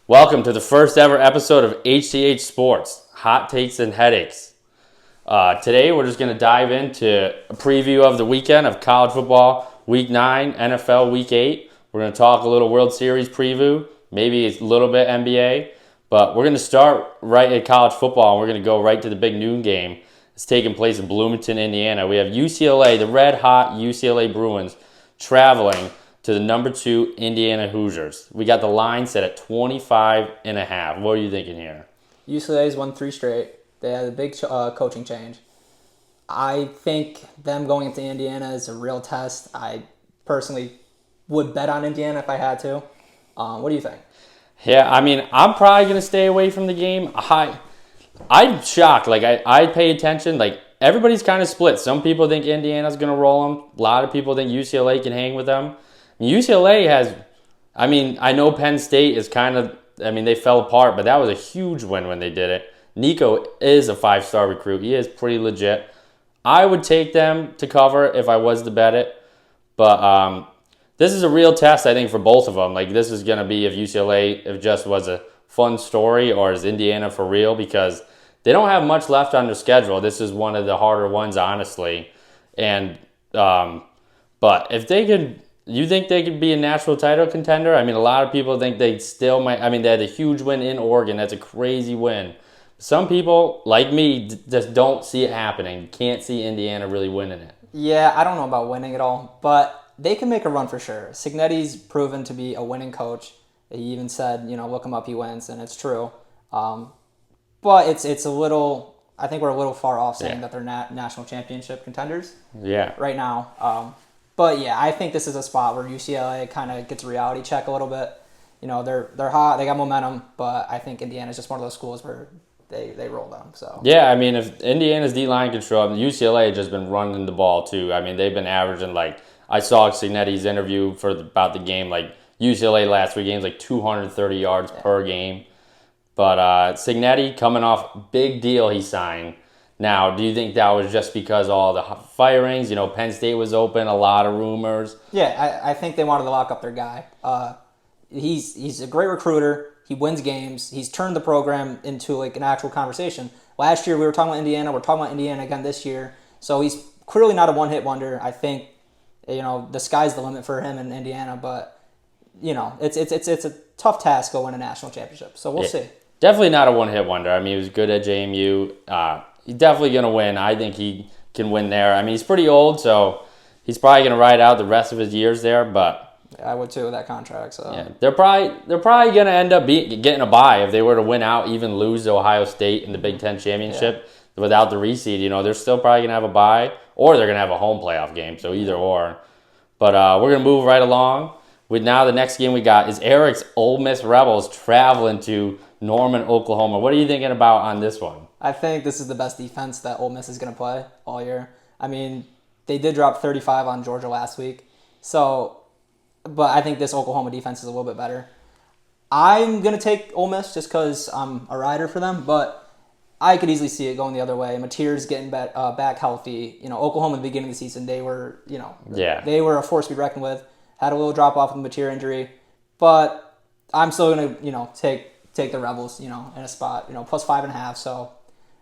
Welcome to the first ever episode of HTH Sports, Hot Takes and Headaches. Today we're just going to dive into a preview of the weekend of college football, Week 9, NFL Week 8. We're going to talk a little World Series preview, maybe a little bit NBA, but we're going to start right at college football and we're going to go right to the big noon game. It's taking place in Bloomington, Indiana. We have UCLA, the red-hot UCLA Bruins, traveling to the number 2 Indiana Hoosiers. We got the line set at 25.5. What are you thinking here? UCLA's won 3 straight. They had a big coaching change. I think them going into Indiana is a real test. I personally would bet on Indiana if I had to. What do you think? Yeah, I mean, I'm probably going to stay away from the game. I'm shocked. I pay attention. Everybody's kind of split. Some people think Indiana's going to roll them. A lot of people think UCLA can hang with them. UCLA has, I know Penn State is they fell apart, but that was a huge win when they did it. Nico is a 5-star recruit. He is pretty legit. I would take them to cover if I was to bet it. But this is a real test, I think, for both of them. This is going to be if UCLA just was a fun story or is Indiana for real, because they don't have much left on their schedule. This is one of the harder ones, honestly. And but if they could... You think they could be a national title contender? A lot of people think they still might. They had a huge win in Oregon. That's a crazy win. Some people, like me, just don't see it happening. Can't see Indiana really winning it. Yeah, I don't know about winning at all, but they can make a run for sure. Cignetti's proven to be a winning coach. He even said, look him up, he wins, and it's true. But it's a little, I think we're a little far off saying that they're national championship contenders right now. But yeah, I think this is a spot where UCLA kind of gets a reality check a little bit. They're hot, they got momentum, but I think Indiana's just one of those schools where they roll them. So yeah, if Indiana's D-line can show up, UCLA has just been running the ball too. They've been averaging I saw Cignetti's interview about the game. UCLA last 3 games 230 yards per game. But Cignetti coming off big deal he signed. Now, do you think that was just because all the firings? Penn State was open, a lot of rumors. Yeah, I think they wanted to lock up their guy. He's a great recruiter. He wins games. He's turned the program into an actual conversation. Last year we were talking about Indiana. We're talking about Indiana again this year. So he's clearly not a one-hit wonder. I think the sky's the limit for him in Indiana. But it's a tough task to win a national championship. So we'll see. Definitely not a one-hit wonder. He was good at JMU. He's definitely going to win. I think he can win there. He's pretty old, so he's probably going to ride out the rest of his years there. But I would too with that contract. So yeah, they're probably going to end up getting a bye if they were to win out, even lose to Ohio State in the Big Ten championship without the reseed. They're still probably going to have a bye, or they're going to have a home playoff game. So either or. But we're going to move right along. With now the next game we got is Eric's Ole Miss Rebels traveling to Norman, Oklahoma. What are you thinking about on this one? I think this is the best defense that Ole Miss is going to play all year. They did drop 35 on Georgia last week. But I think this Oklahoma defense is a little bit better. I'm going to take Ole Miss just because I'm a rider for them, but I could easily see it going the other way. Mateer's getting back healthy. Oklahoma at the beginning of the season, they were, they were a force to be reckoned with. Had a little drop off with the Mateer injury, but I'm still going to, take the Rebels, in a spot, plus 5.5. So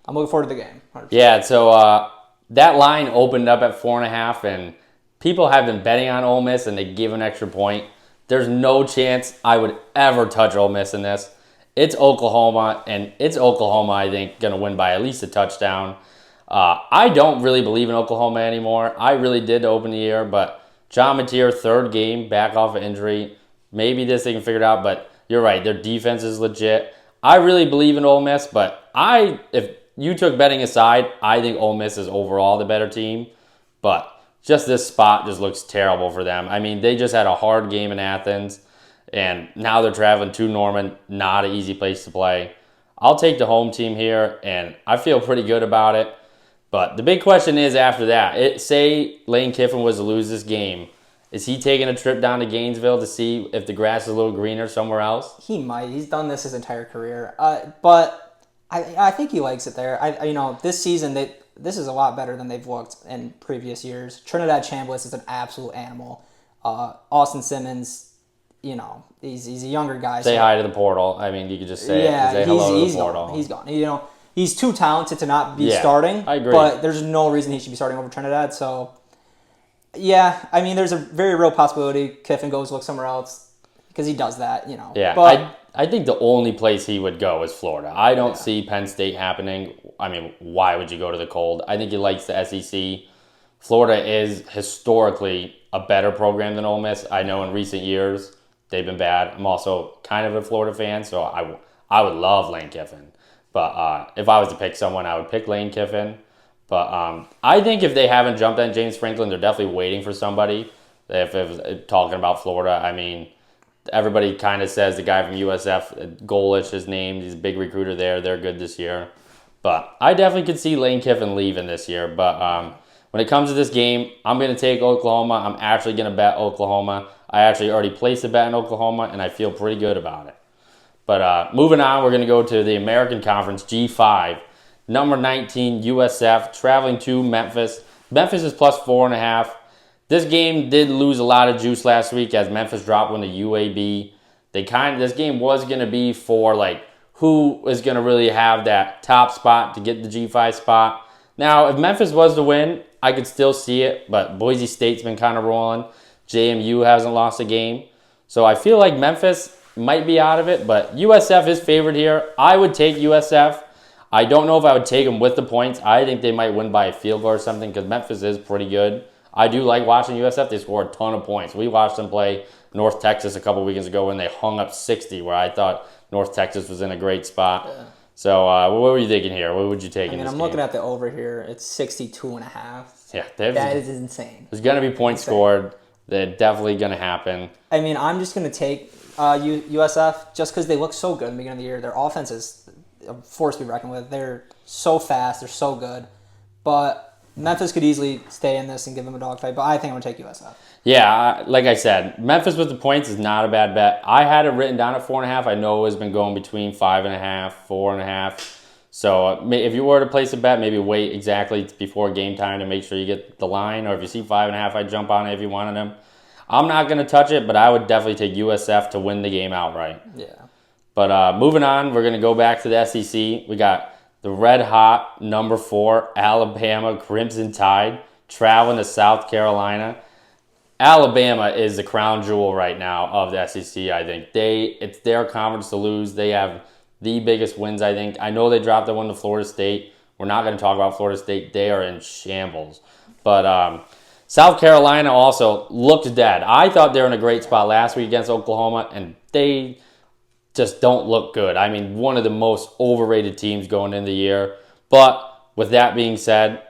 I'm looking forward to the game. 100%. Yeah, so that line opened up at 4.5, and people have been betting on Ole Miss, and they give an extra point. There's no chance I would ever touch Ole Miss in this. It's Oklahoma, and it's Oklahoma, I think, going to win by at least a touchdown. I don't really believe in Oklahoma anymore. I really did to open the year, but John Mateer, 3rd game, back off of injury. Maybe this they can figure it out, but you're right. Their defense is legit. I really believe in Ole Miss, but if you took betting aside, I think Ole Miss is overall the better team. But just this spot just looks terrible for them. They just had a hard game in Athens, and now they're traveling to Norman. Not an easy place to play. I'll take the home team here, and I feel pretty good about it. But the big question is after that, say Lane Kiffin was to lose this game, is he taking a trip down to Gainesville to see if the grass is a little greener somewhere else? He might. He's done this his entire career. But I think he likes it there. This season, this is a lot better than they've looked in previous years. Trinidad Chambliss is an absolute animal. Austin Simmons he's a younger guy. Say hi to the portal. I mean, you could just say hello to the portal. He's gone. He's too talented to not be starting. I agree. But there's no reason he should be starting over Trinidad. So, yeah, I mean, there's a very real possibility Kiffin goes look somewhere else because he does that, Yeah, But I think the only place he would go is Florida. I don't see Penn State happening. I mean, why would you go to the cold? I think he likes the SEC. Florida is historically a better program than Ole Miss. I know in recent years they've been bad. I'm also kind of a Florida fan, so I would love Lane Kiffin. But if I was to pick someone, I would pick Lane Kiffin. But I think if they haven't jumped on James Franklin, they're definitely waiting for somebody. If it was talking about Florida, I mean, everybody kind of says the guy from USF, Golish, his name, he's a big recruiter there. They're good this year. But I definitely could see Lane Kiffin leaving this year. But when it comes to this game, I'm going to take Oklahoma. I'm actually going to bet Oklahoma. I actually already placed a bet in Oklahoma, and I feel pretty good about it. But moving on, we're going to go to the American Conference, G5. Number 19, USF, traveling to Memphis. Memphis is plus 4.5. This game did lose a lot of juice last week as Memphis dropped one to UAB. This game was going to be for who is going to really have that top spot to get the G5 spot. Now, if Memphis was to win, I could still see it, but Boise State's been kind of rolling. JMU hasn't lost a game. So I feel like Memphis might be out of it, but USF is favored here. I would take USF. I don't know if I would take them with the points. I think they might win by a field goal or something because Memphis is pretty good. I do like watching USF. They score a ton of points. We watched them play North Texas a couple weekends ago when they hung up 60, where I thought North Texas was in a great spot. Yeah. So what were you thinking here? What would you take in this game? I'm looking at the over here. It's 62.5. Yeah. That is insane. There's going to be points scored. They're definitely going to happen. I mean, I'm just going to take USF just because they look so good in the beginning of the year. Their offense is a force to be reckoned with. They're so fast. They're so good. But Memphis could easily stay in this and give them a dogfight. But I think I'm going to take USF. Yeah, like I said, Memphis with the points is not a bad bet. I had it written down at 4.5. I know it's been going between 5.5, 4.5. So if you were to place a bet, maybe wait exactly before game time to make sure you get the line. Or if you see 5.5, I'd jump on it if you wanted them. I'm not going to touch it, but I would definitely take USF to win the game outright. Yeah. But moving on, we're going to go back to the SEC. We got the red-hot number 4, Alabama Crimson Tide, traveling to South Carolina. Alabama is the crown jewel right now of the SEC, I think. It's their conference to lose. They have the biggest wins, I think. I know they dropped the one to Florida State. We're not going to talk about Florida State. They are in shambles. But South Carolina also looked dead. I thought they were in a great spot last week against Oklahoma, and they just don't look good. I mean, one of the most overrated teams going into the year. But with that being said,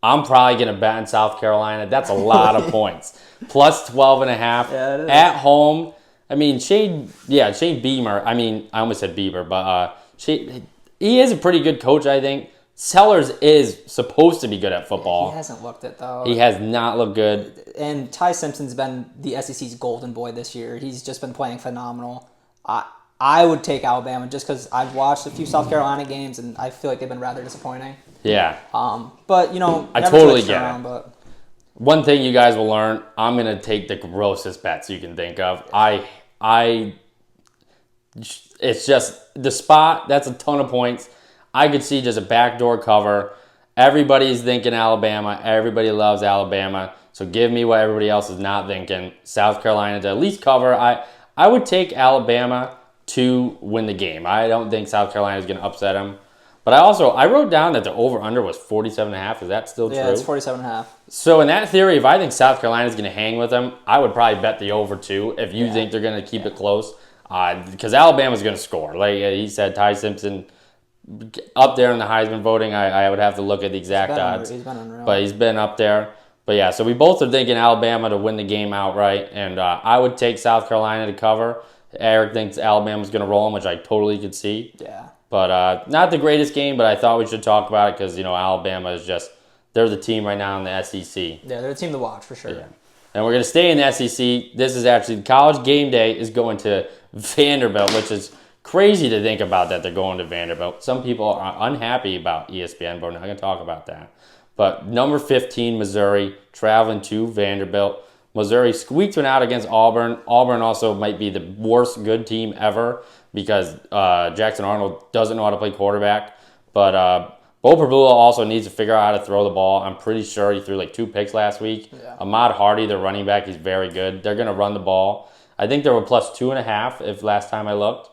I'm probably going to bet on South Carolina. That's a lot of points. Plus 12.5 at home. I mean, Shane Beamer. I mean, I almost said Bieber, but he is a pretty good coach, I think. Sellers is supposed to be good at football. He hasn't looked it, though. He has not looked good. And Ty Simpson's been the SEC's golden boy this year. He's just been playing phenomenal. I would take Alabama just because I've watched a few South Carolina games, and I feel like they've been rather disappointing. Yeah. But, I totally get it. But one thing you guys will learn, I'm going to take the grossest bets you can think of. It's just the spot, that's a ton of points. I could see just a backdoor cover. Everybody's thinking Alabama. Everybody loves Alabama. So give me what everybody else is not thinking. South Carolina to at least cover. I would take Alabama to win the game. I don't think South Carolina is going to upset them. But I wrote down that the over-under was 47.5. Is that still true? Yeah, it's 47.5. So in that theory, if I think South Carolina is going to hang with them, I would probably bet the over too if you think they're going to keep it close. Because Alabama's going to score. Like he said, Ty Simpson up there in the Heisman voting. I would have to look at the exact odds. He's been unreal. But he's been up there. But yeah, so we both are thinking Alabama to win the game outright. And I would take South Carolina to cover. Eric thinks Alabama's going to roll them, which I totally could see. Yeah. But not the greatest game, but I thought we should talk about it because, Alabama is they're the team right now in the SEC. Yeah, they're the team to watch for sure. Yeah. And we're going to stay in the SEC. This is actually, College Game Day is going to Vanderbilt, which is crazy to think about that they're going to Vanderbilt. Some people are unhappy about ESPN, but we're not going to talk about that. But number 15, Missouri, traveling to Vanderbilt. Missouri squeaked one out against Auburn. Auburn also might be the worst good team ever because Jackson Arnold doesn't know how to play quarterback. But Bo Perbula also needs to figure out how to throw the ball. I'm pretty sure he threw like 2 picks last week. Yeah. Ahmad Hardy, their running back, he's very good. They're going to run the ball. I think they were plus 2.5 if last time I looked.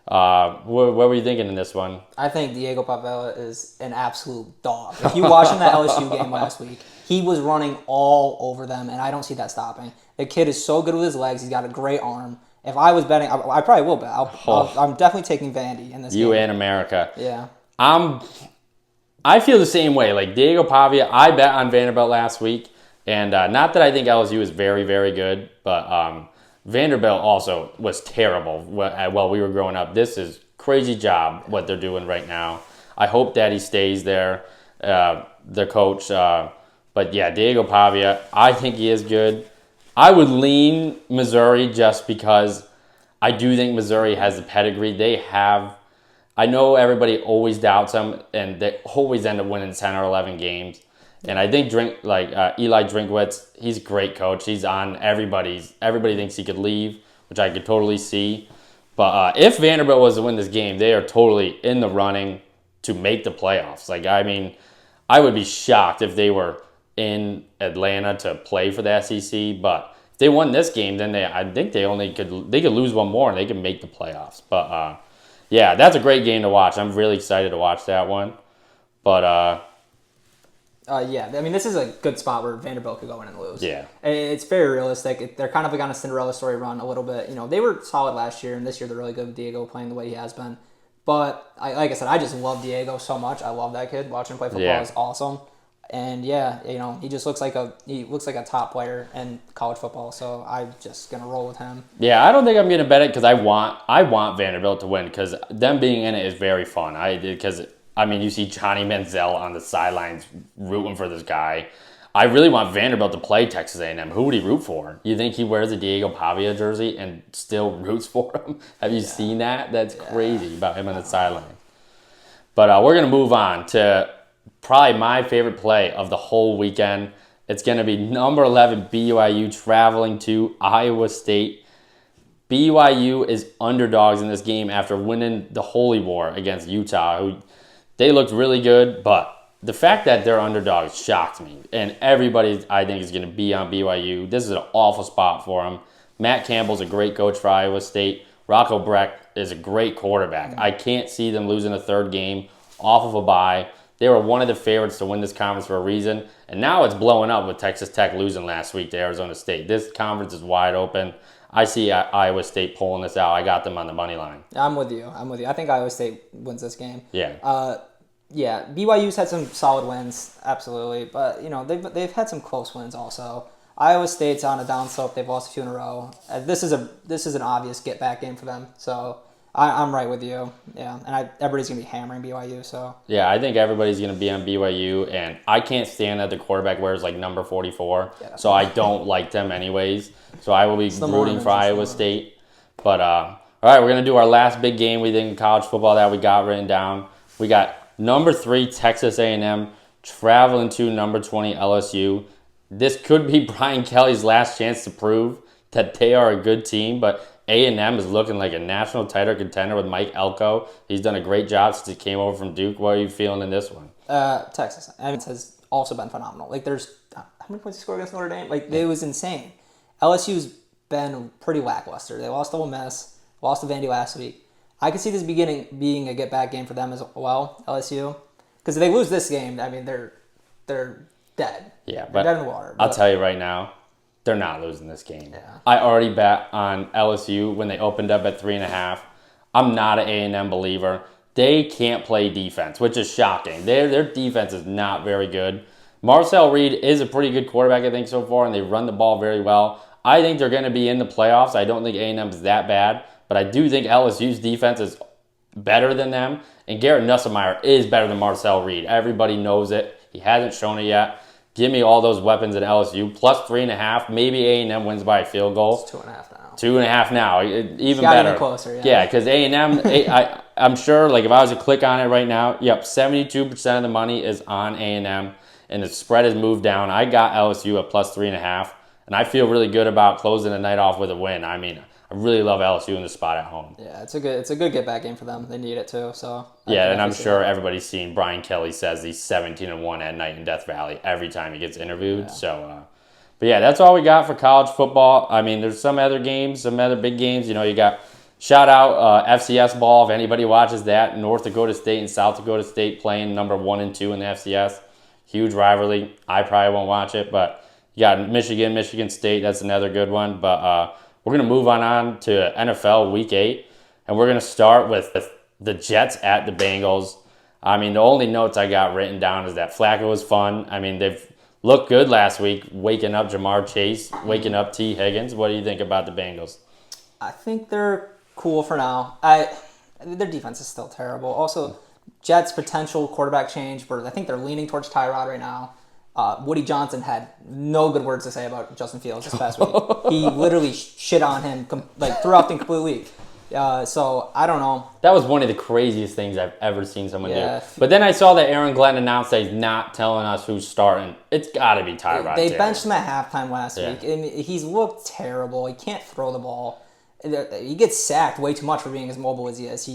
What were you thinking in this one? I think Diego Pavela is an absolute dog. If you watching that LSU game last week, he was running all over them, and I don't see that stopping. The kid is so good with his legs. He's got a great arm. If I was betting, I probably will bet. I'm definitely taking Vandy in this game. You and America. Yeah. I feel the same way. Like Diego Pavia, I bet on Vanderbilt last week, and not that I think LSU is very, very good, but Vanderbilt also was terrible while we were growing up. This is crazy job what they're doing right now. I hope that he stays there, the coach. But yeah, Diego Pavia, I think he is good. I would lean Missouri just because I do think Missouri has the pedigree. They have. I know everybody always doubts them, and they always end up winning 10 or 11 games. And I think Eli Drinkwitz, he's a great coach. He's on everybody thinks he could leave, which I could totally see. But if Vanderbilt was to win this game, they are totally in the running to make the playoffs. Like, I mean, I would be shocked if they were in Atlanta to play for the SEC. But if they won this game, then I think they could lose one more and they could make the playoffs. But yeah, that's a great game to watch. I'm really excited to watch that one. But yeah, I mean, this is a good spot where Vanderbilt could go in and lose. Yeah. It's very realistic. They're kind of like on a Cinderella story run a little bit. You know, they were solid last year, and this year they're really good with Diego playing the way he has been. But like I said, I just love Diego so much. I love that kid. Watching him play football is awesome. And yeah, you know, he just looks like a top player in college football. So I'm just gonna roll with him. Yeah, I don't think I'm gonna bet it because I want Vanderbilt to win because them being in it is very fun. You see Johnny Manziel on the sidelines rooting for this guy. I really want Vanderbilt to play Texas A&M. Who would he root for? You think he wears a Diego Pavia jersey and still roots for him? Have you seen that? That's crazy about him on the sideline. But we're going to move on to probably my favorite play of the whole weekend. It's going to be number 11 BYU traveling to Iowa State. BYU is underdogs in this game after winning the Holy War against Utah. They looked really good, but the fact that they're underdogs shocked me. And everybody, I think, is going to be on BYU. This is an awful spot for them. Matt Campbell's a great coach for Iowa State. Rocco Breck is a great quarterback. I can't see them losing a third game off of a bye. They were one of the favorites to win this conference for a reason. And now it's blowing up with Texas Tech losing last week to Arizona State. This conference is wide open. I see Iowa State pulling this out. I got them on the money line. I'm with you. I think Iowa State wins this game. Yeah. Yeah, BYU's had some solid wins, absolutely, but you know they've had some close wins also. Iowa State's on a down slope; they've lost a few in a row. This is an obvious get back game for them. So I'm right with you. Yeah, and everybody's gonna be hammering BYU. So yeah, I think everybody's gonna be on BYU, and I can't stand that the quarterback wears like number 44. Yeah, so I don't like them anyways. So I will be rooting for Iowa State. But all right, we're gonna do our last big game we think in college football that we got written down. We got number 3, Texas A&M, traveling to number 20, LSU. This could be Brian Kelly's last chance to prove that they are a good team, but A&M is looking like a national title contender with Mike Elko. He's done a great job since he came over from Duke. What are you feeling in this one? Texas. And it has also been phenomenal. Like, there's how many points he scored against Notre Dame? Like, it was insane. LSU's been pretty lackluster. They lost to Ole Miss, lost to Vandy last week. I could see this being a get-back game for them as well, LSU. Because if they lose this game, I mean, they're dead. Yeah, they're dead in the water. I'll tell you right now, they're not losing this game. Yeah. I already bet on LSU when they opened up at 3.5. I'm not an A&M believer. They can't play defense, which is shocking. Their defense is not very good. Marcel Reed is a pretty good quarterback, I think, so far, and they run the ball very well. I think they're going to be in the playoffs. I don't think A&M is that bad. But I do think LSU's defense is better than them. And Garrett Nussmeier is better than Marcel Reed. Everybody knows it. He hasn't shown it yet. Give me all those weapons at LSU. Plus 3.5. Maybe A&M wins by a field goal. It's 2.5 now. 2.5 now. Even better. Even closer, yeah. Yeah, because A&M, I'm sure, like if I was to click on it right now, 72% of the money is on A&M. And the spread has moved down. I got LSU at plus 3.5. And I feel really good about closing the night off with a win. I mean, I really love LSU in the spot at home. Yeah, it's a good get back game for them. They need it too. So yeah, and I'm sure everybody's seen Brian Kelly says he's 17-1 at night in Death Valley every time he gets interviewed. Yeah. So, but yeah, that's all we got for college football. I mean, there's some other games, some other big games. You know, you got shout out FCS ball if anybody watches that. North Dakota State and South Dakota State playing number 1 and 2 in the FCS. Huge rivalry. I probably won't watch it, but you got Michigan State. That's another good one. But we're going to move on to NFL Week 8, and we're going to start with the Jets at the Bengals. I mean, the only notes I got written down is that Flacco was fun. I mean, they've looked good last week, waking up Jamar Chase, waking up T. Higgins. What do you think about the Bengals? I think they're cool for now. Their defense is still terrible. Also, Jets' potential quarterback change, but I think they're leaning towards Tyrod right now. Woody Johnson had no good words to say about Justin Fields this past week. He literally shit on him throughout the complete week. So I don't know. That was one of the craziest things I've ever seen someone do. But then I saw that Aaron Glenn announced that he's not telling us who's starting. It's got to be Tyrod. They benched him at halftime last week, and he's looked terrible. He can't throw the ball. He gets sacked way too much for being as mobile as he is.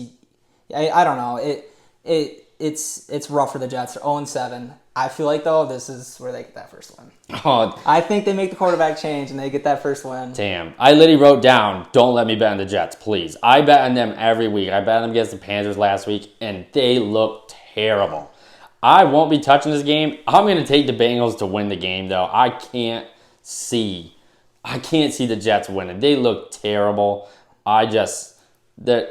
I don't know. It's rough for the Jets. They're 0-7. I feel like, though, this is where they get that first win. Oh, I think they make the quarterback change and they get that first win. Damn. I literally wrote down, don't let me bet on the Jets, please. I bet on them every week. I bet on them against the Panthers last week, and they look terrible. I won't be touching this game. I'm going to take the Bengals to win the game, though. I can't see the Jets winning. They look terrible. It's the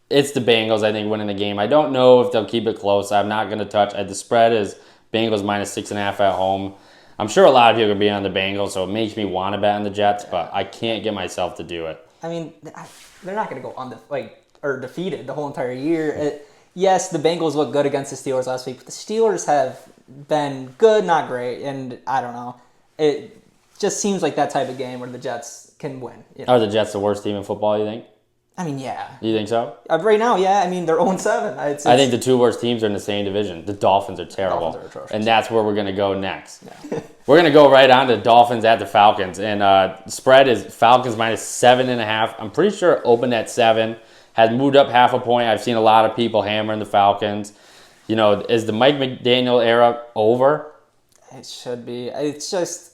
Bengals, I think, winning the game. I don't know if they'll keep it close. I'm not going to touch. The spread is Bengals minus 6.5 at home. I'm sure a lot of people are going to be on the Bengals, so it makes me want to bet on the Jets, but I can't get myself to do it. I mean, they're not going to go defeated the whole entire year. Yes, the Bengals look good against the Steelers last week, but the Steelers have been good, not great, and I don't know. It just seems like that type of game where the Jets can win. You know? Are the Jets the worst team in football, you think? I mean, yeah. You think so? Right now, yeah. I mean, they're 0-7. I think the two worst teams are in the same division. The Dolphins are terrible. Dolphins are atrocious. And that's where we're going to go next. Yeah. We're going to go right on to Dolphins at the Falcons. And spread is Falcons minus 7.5. I'm pretty sure it opened at 7. Has moved up half a point. I've seen a lot of people hammering the Falcons. You know, is the Mike McDaniel era over? It should be. It's just...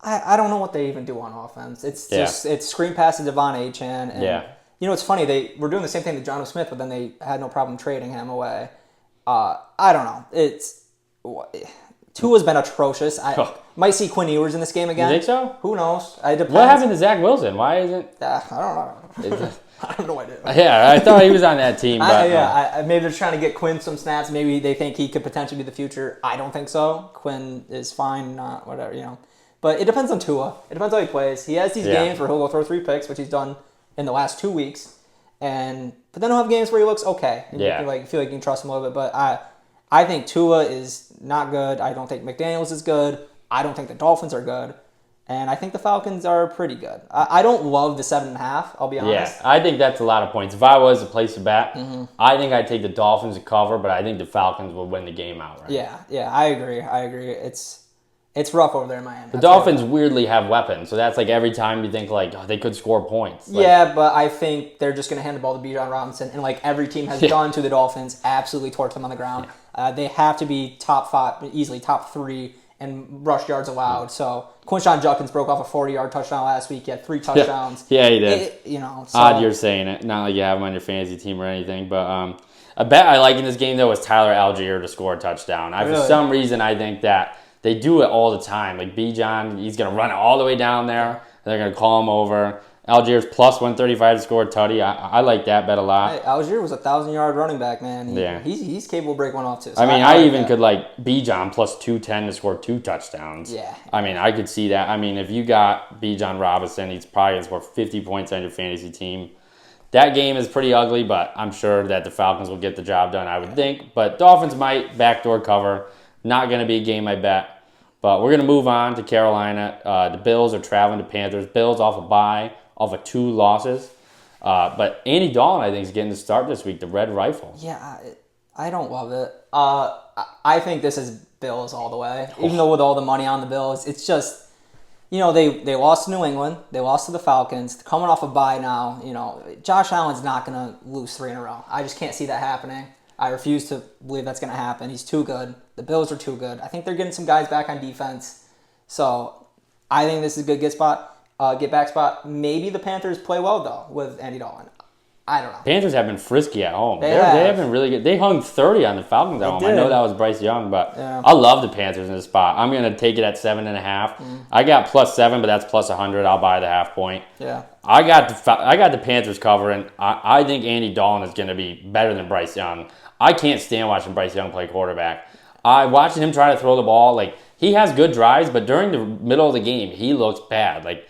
I don't know what they even do on offense. It's just... It's screen pass to Devon Achane. And you know, it's funny. They were doing the same thing to Jonnu Smith, but then they had no problem trading him away. I don't know. Tua's been atrocious. I might see Quinn Ewers in this game again. You think so? Who knows? It depends. What happened to Zach Wilson? Why isn't... I don't know. I have no idea. Yeah, I thought he was on that team. But, maybe they're trying to get Quinn some snaps. Maybe they think he could potentially be the future. I don't think so. Quinn is fine, not whatever, you know. But it depends on Tua. It depends how he plays. He has these games where he'll go throw 3 picks, which he's done in the last 2 weeks, but then he'll have games where he looks okay. And you feel like you can trust him a little bit. But I think Tua is not good. I don't think McDaniels is good. I don't think the Dolphins are good, and I think the Falcons are pretty good. I don't love the 7.5. I'll be honest. Yeah, I think that's a lot of points. If I was a place to bet, I think I'd take the Dolphins to cover, but I think the Falcons will win the game outright. Yeah, I agree. It's rough over there in Miami. The Dolphins weirdly have weapons, so that's like every time you think they could score points. But I think they're just going to hand the ball to Bijan Robinson, and like every team has done to the Dolphins, absolutely torch them on the ground. They have to be top 5, easily top 3, and rush yards allowed. So Quinshon Judkins broke off a 40-yard touchdown last week. He had 3 touchdowns. Yeah, he did. Odd you're saying it. Not like you have him on your fantasy team or anything, but a bet I like in this game though was Tyler Algier to score a touchdown. For some reason I think that they do it all the time. Like Bijan, he's going to run it all the way down there. And they're going to call him over. Algier's plus 135 to score a tutty. I like that bet a lot. Hey, Algier was a 1,000-yard running back, man. He's capable of breaking one off, too. So I mean, I even could like Bijan plus 210 to score 2 touchdowns. Yeah. I mean, I could see that. I mean, if you got Bijan Robinson, he's probably going to score 50 points on your fantasy team. That game is pretty ugly, but I'm sure that the Falcons will get the job done, I would think. But Dolphins might backdoor cover. Not going to be a game, I bet. But we're going to move on to Carolina. The Bills are traveling to Panthers. Bills off a bye, off of 2 losses. But Andy Dalton, I think, is getting the start this week, the Red Rifle. Yeah, I don't love it. I think this is Bills all the way. Even though with all the money on the Bills, it's just, they lost to New England. They lost to the Falcons. They're coming off a bye now. Josh Allen's not going to lose 3 in a row. I just can't see that happening. I refuse to believe that's going to happen. He's too good. The Bills are too good. I think they're getting some guys back on defense. So I think this is a good get back spot. Maybe the Panthers play well, though, with Andy Dalton. I don't know. Panthers have been frisky at home. They have been really good. They hung 30 on the Falcons at home. I know that was Bryce Young, but I love the Panthers in this spot. I'm going to take it at 7.5. I got +7, but that's +100. I'll buy the half point. Yeah. I got the Panthers covering. I think Andy Dalton is going to be better than Bryce Young. I can't stand watching Bryce Young play quarterback. Watching him try to throw the ball, he has good drives, but during the middle of the game, he looks bad.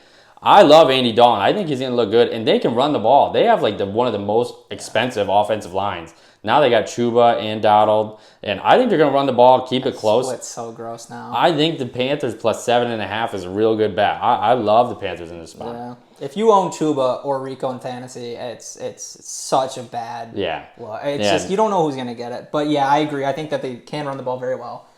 I love Andy Dalton. I think he's going to look good, and they can run the ball. They have one of the most expensive offensive lines. Now they got Chuba and Donald, and I think they're going to run the ball, keep it close. It's so gross now. I think the Panthers +7.5 is a real good bet. I love the Panthers in this spot. Yeah. If you own Chuba or Rico in fantasy, it's such a bad. Yeah. Well, it's just you don't know who's going to get it. But yeah, I agree. I think that they can run the ball very well.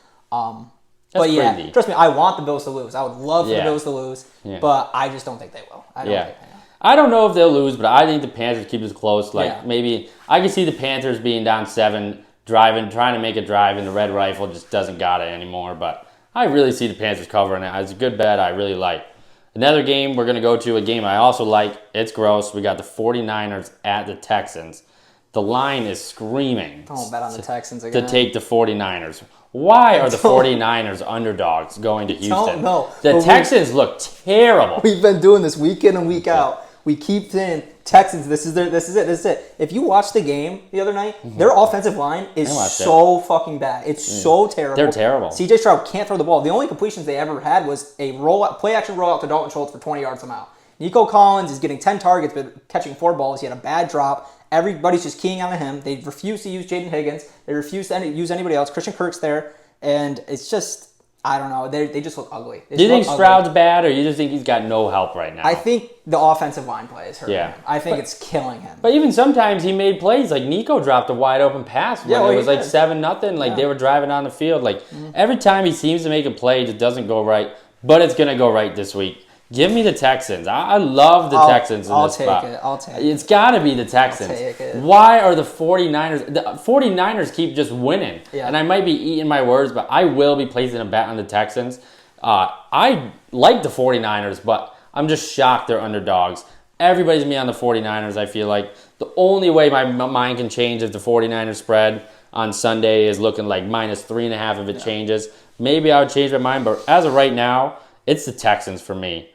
But yeah, crazy. Trust me, I want the Bills to lose. I would love for the Bills to lose, but I just don't think they will. I don't know if they'll lose, but I think the Panthers keep this close. Maybe I can see the Panthers being down 7, trying to make a drive, and the Red Rifle just doesn't got it anymore. But I really see the Panthers covering it. It's a good bet I really like. Another game we're going to go to, a game I also like. It's gross. We got the 49ers at the Texans. The line is screaming. Don't bet on the Texans again. To take the 49ers. Why are the 49ers underdogs going to Houston? Don't know. The Texans look terrible. We've been doing this week in and week out. We keep saying Texans, this is it. If you watch the game the other night, their offensive line is so fucking bad. It's so terrible. They're terrible. CJ Stroud can't throw the ball. The only completions they ever had was a play-action rollout to Dalton Schultz for 20 yards somehow. Nico Collins is getting 10 targets but catching 4 balls. He had a bad drop. Everybody's just keying on him. They refuse to use Jaden Higgins. They refuse to use anybody else. Christian Kirk's there. And it's just, I don't know. They just look ugly. Do you think Stroud's bad, or you just think he's got no help right now? I think the offensive line play is hurting him. I think it's killing him. But even sometimes he made plays. Nico dropped a wide open pass when it was 7-0. They were driving on the field. Every time he seems to make a play, it just doesn't go right. But it's going to go right this week. Give me the Texans. I love the Texans in this spot. I'll take it. It's got to be the Texans. I'll take it. Why are the 49ers... The 49ers keep just winning. Yeah. And I might be eating my words, but I will be placing a bet on the Texans. I like the 49ers, but I'm just shocked they're underdogs. Everybody's me on the 49ers, I feel like. The only way my mind can change if the 49ers spread on Sunday is looking like -3.5 if it changes. Maybe I would change my mind, but as of right now, it's the Texans for me.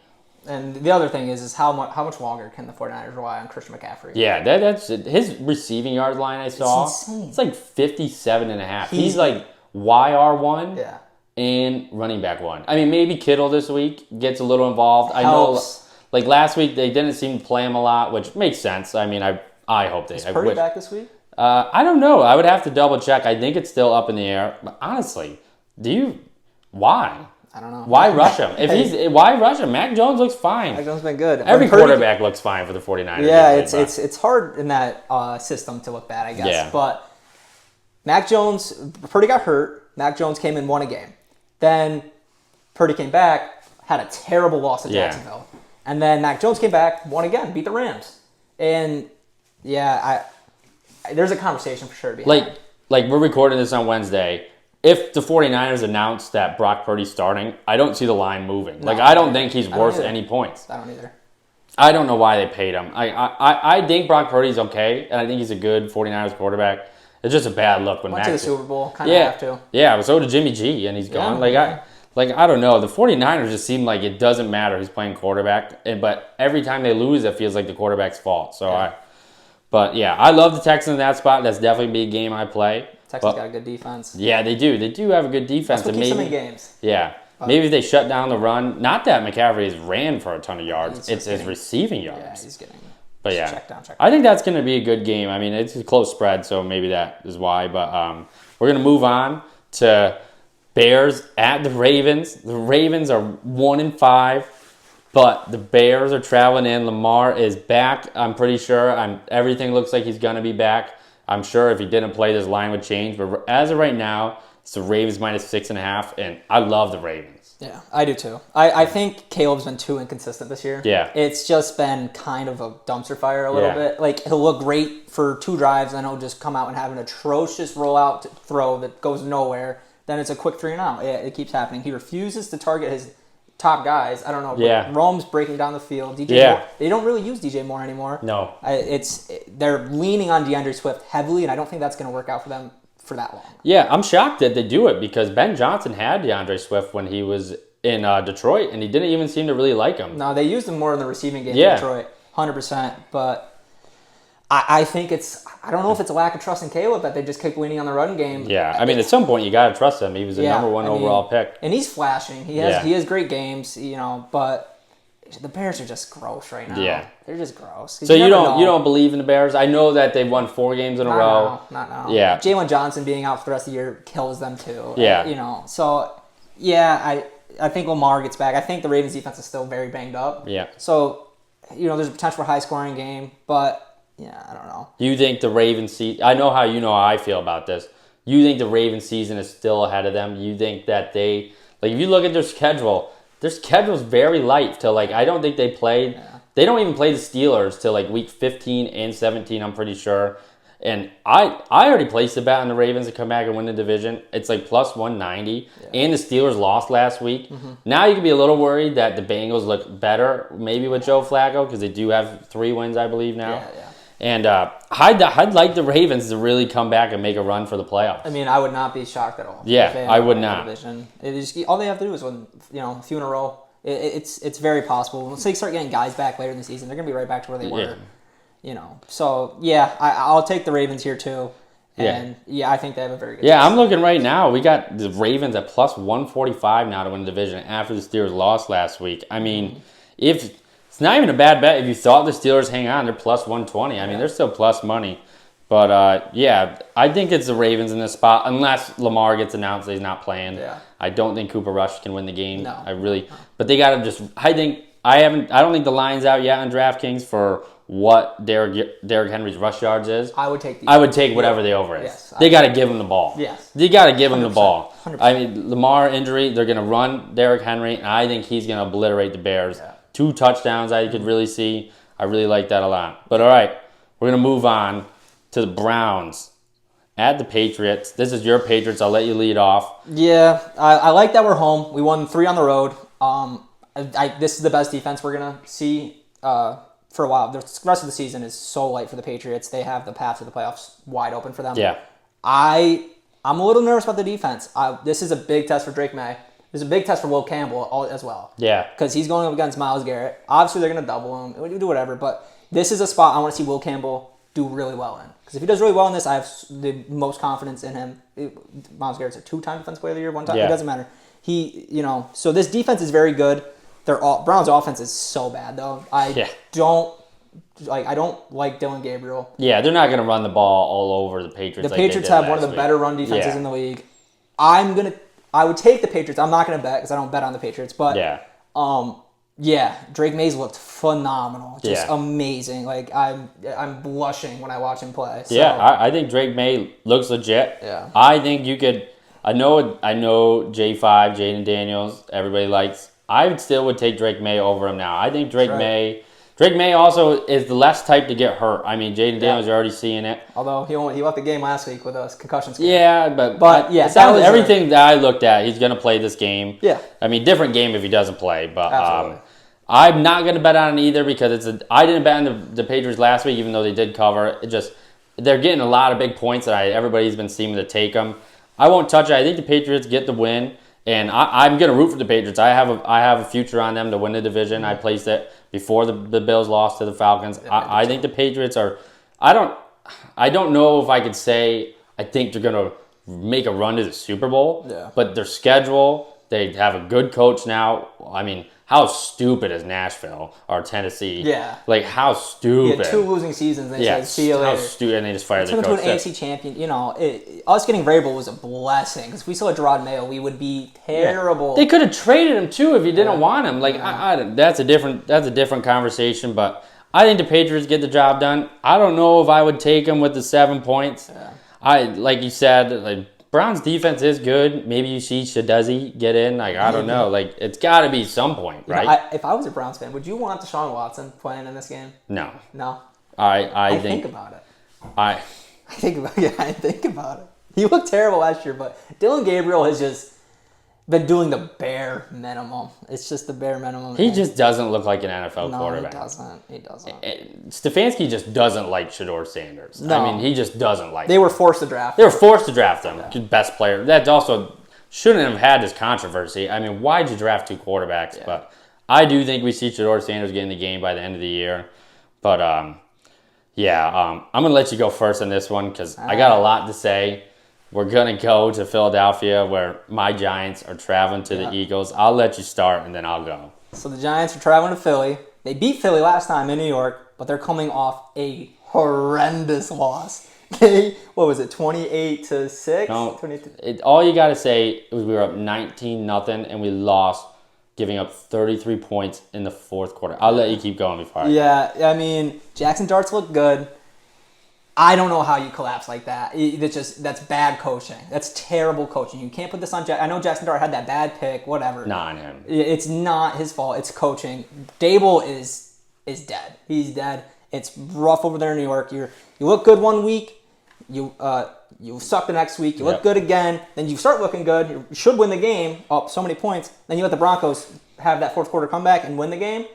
And the other thing is how much longer can the 49ers rely on Christian McCaffrey? Yeah, that's his receiving yards line I saw. It's insane. It's 57.5. He's YR1 and running back 1. I mean, maybe Kittle this week gets a little involved. Helps. I know, last week they didn't seem to play him a lot, which makes sense. I mean, I hope they. Is Purdy back this week? I don't know. I would have to double check. I think it's still up in the air. But honestly, why? I don't know. Why rush him? Why rush him? Mac Jones looks fine. Mac Jones has been good. Every quarterback looks fine for the 49ers. Yeah, it's hard in that system to look bad, I guess. Yeah. But Mac Jones, Purdy got hurt. Mac Jones came in, won a game. Then Purdy came back, had a terrible loss to Jacksonville. And then Mac Jones came back, won again, beat the Rams. And there's a conversation for sure to be had. We're recording this on Wednesday. If the 49ers announce that Brock Purdy's starting, I don't see the line moving. I don't think he's worth any points. I don't either. I don't know why they paid him. I think Brock Purdy's okay, and I think he's a good 49ers quarterback. It's just a bad look when Went Mac to the Super Bowl, kind of have to. Yeah, but so did Jimmy G, and he's gone. I don't know. The 49ers just seem like it doesn't matter who's playing quarterback, but every time they lose, it feels like the quarterback's fault. But I love the Texans in that spot. That's definitely be a game I play. Texans got a good defense. Yeah, they do. They do have a good defense. That's what keeps them in games. Yeah. Maybe if they shut down the run. Not that McCaffrey has ran for a ton of yards. It's his receiving yards. Yeah, he's getting check down. I think that's going to be a good game. I mean, it's a close spread, so maybe that is why. But we're going to move on to Bears at the Ravens. The Ravens are 1-5, but the Bears are traveling in. Lamar is back, I'm pretty sure. Everything looks like he's going to be back. I'm sure if he didn't play, this line would change. But as of right now, It's the Ravens -6.5, and I love the Ravens. Yeah, I do too. I think Caleb's been too inconsistent this year. Yeah. It's just been kind of a dumpster fire a little bit. Like, he'll look great for 2 drives, and he'll just come out and have an atrocious rollout throw that goes nowhere. Then it's a quick 3 and out. It keeps happening. He refuses to target his top guys. I don't know. Yeah. Rome's breaking down the field. DJ Moore, they don't really use DJ Moore anymore. No. They're leaning on DeAndre Swift heavily, and I don't think that's going to work out for them for that long. Yeah, I'm shocked that they do it because Ben Johnson had DeAndre Swift when he was in Detroit, and he didn't even seem to really like him. No, they used him more in the receiving game in Detroit, 100%. But I think I don't know if it's a lack of trust in Caleb that they just keep leaning on the run game. Yeah, I mean, at some point you got to trust him. He was the number 1 overall pick. And he's flashing. He has great games, but the Bears are just gross right now. Yeah. They're just gross. So you don't believe in the Bears? I know that they've won 4 games in a row. Not now. Yeah. Jalen Johnson being out for the rest of the year kills them too. Yeah. So yeah, I think Lamar gets back. I think the Ravens defense is still very banged up. Yeah. So, there's a potential for a high-scoring game, but yeah, I don't know. You think the Ravens I know how I feel about this. You think the Ravens season is still ahead of them? You think that if you look at their schedule's very light till I don't think they played. Yeah. They don't even play the Steelers till week 15 and 17, I'm pretty sure. And I already placed a bet on the Ravens to come back and win the division. It's plus 190. Yeah. And the Steelers lost last week. Mm-hmm. Now you can be a little worried that the Bengals look better, maybe with Joe Flacco, because they do have 3 wins, I believe, now. Yeah. And I'd like the Ravens to really come back and make a run for the playoffs. I mean, I would not be shocked at all. Yeah, I would not. All they have to do is win, a few in a row. It's very possible. Once they start getting guys back later in the season, they're going to be right back to where they were. So yeah, I'll take the Ravens here too. And I think they have a very good chance. I'm looking right now. We got the Ravens at plus 145 now to win the division after the Steelers lost last week. I mean, if it's not even a bad bet if you thought the Steelers hang on, they're plus 120. I mean, they're still plus money. But I think it's the Ravens in this spot unless Lamar gets announced that he's not playing. Yeah. I don't think Cooper Rush can win the game. No. But they got to just. I don't think the line's out yet on DraftKings for what Derrick Henry's rush yards is. I would take whatever the over is. Yes, they got to give him the ball. Yes. They got to give him the ball. 100%. I mean, Lamar injury, they're going to run Derrick Henry, and I think he's going to obliterate the Bears. Yeah. 2 touchdowns I could really see. I really like that a lot. But all right, we're going to move on to the Browns at the Patriots. This is your Patriots. I'll let you lead off. Yeah, I like that we're home. We won 3 on the road. This is the best defense we're going to see for a while. The rest of the season is so light for the Patriots. They have the path to the playoffs wide open for them. Yeah. I'm a little nervous about the defense. This is a big test for Drake May. This is a big test for Will Campbell as well. Yeah. Because he's going up against Myles Garrett. Obviously, they're going to double him. Do whatever. But this is a spot I want to see Will Campbell do really well in. Because if he does really well in this, I have the most confidence in him. Myles Garrett's a 2-time Defensive Player of the Year, 1 time. Yeah. It doesn't matter. So this defense is very good. Browns' offense is so bad, though. I don't like Dylan Gabriel. Yeah, they're not going to run the ball all over the Patriots. The Patriots have one of the better run defenses in the league. I would take the Patriots. I'm not going to bet because I don't bet on the Patriots. But Drake Mays looked phenomenal, just amazing. I'm blushing when I watch him play. So. Yeah, I think Drake May looks legit. Yeah, I think you could. I know J5, Jaden Daniels. Everybody likes. I still would take Drake May over him now. I think Drake May also is the less type to get hurt. I mean, Jaden Daniels, you're already seeing it. Although he left the game last week with a concussion scare. Yeah, but it sounds everything that I looked at, he's going to play this game. Yeah. I mean, different game if he doesn't play, but I'm not going to bet on it either because I didn't bet on the Patriots last week, even though they did cover. They're getting a lot of big points that everybody's been seeming to take them. I won't touch it. I think the Patriots get the win. And I'm going to root for the Patriots. I have a future on them to win the division. I placed it before the Bills lost to the Falcons. I think the Patriots are – I don't know if I could say I think they're going to make a run to the Super Bowl. Yeah. But their schedule, they have a good coach now. I mean, how stupid is Nashville or Tennessee? Yeah. How stupid. Yeah, 2 losing seasons. They said, see you later. How stupid, and they just fired their coach. To an AFC champion. Us getting Vrabel was a blessing. Because if we still had Gerard Mayo, we would be terrible. Yeah. They could have traded him, too, if you didn't want him. That's a different conversation. But I think the Patriots get the job done. I don't know if I would take them with the 7 points. Yeah. Like you said, Browns defense is good. Maybe you see Shadezi get in. Like, I don't know. Like, it's got to be some point, right? If I was a Browns fan, would you want Deshaun Watson playing in this game? No. No. I think about it. I think about it. He looked terrible last year, but Dylan Gabriel has just been doing the bare minimum. It's just the bare minimum. He just doesn't look like an NFL No, quarterback. he doesn't. Stefanski just doesn't like Shador Sanders. No. I mean, he just doesn't like They him. were forced to draft They were forced to draft him. Yeah. Best player. That also shouldn't have had this controversy. I mean, why'd you draft 2 quarterbacks? Yeah. But I do think we see Shador Sanders get in the game by the end of the year. But, I'm going to let you go first on this one because I got a lot to say. We're going to go to Philadelphia where my Giants are traveling to the Eagles. I'll let you start, and then I'll go. So the Giants are traveling to Philly. They beat Philly last time in New York, but they're coming off a horrendous loss. What was it, 28-6? No, all you got to say was we were up 19-0, and we lost, giving up 33 points in the fourth quarter. I'll let you keep going before I mean, Jackson Darts looked good. I don't know how you collapse like that. That's bad coaching. That's terrible coaching. You can't put this on Jack. I know Jackson Dart had that bad pick, whatever. Not him. It's not his fault. It's coaching. Dable is dead. He's dead. It's rough over there in New York. You look good one week. You suck the next week. You look good again. Then you start looking good. You should win the game. Up so many points. Then you let the Broncos have that fourth quarter comeback and win the game.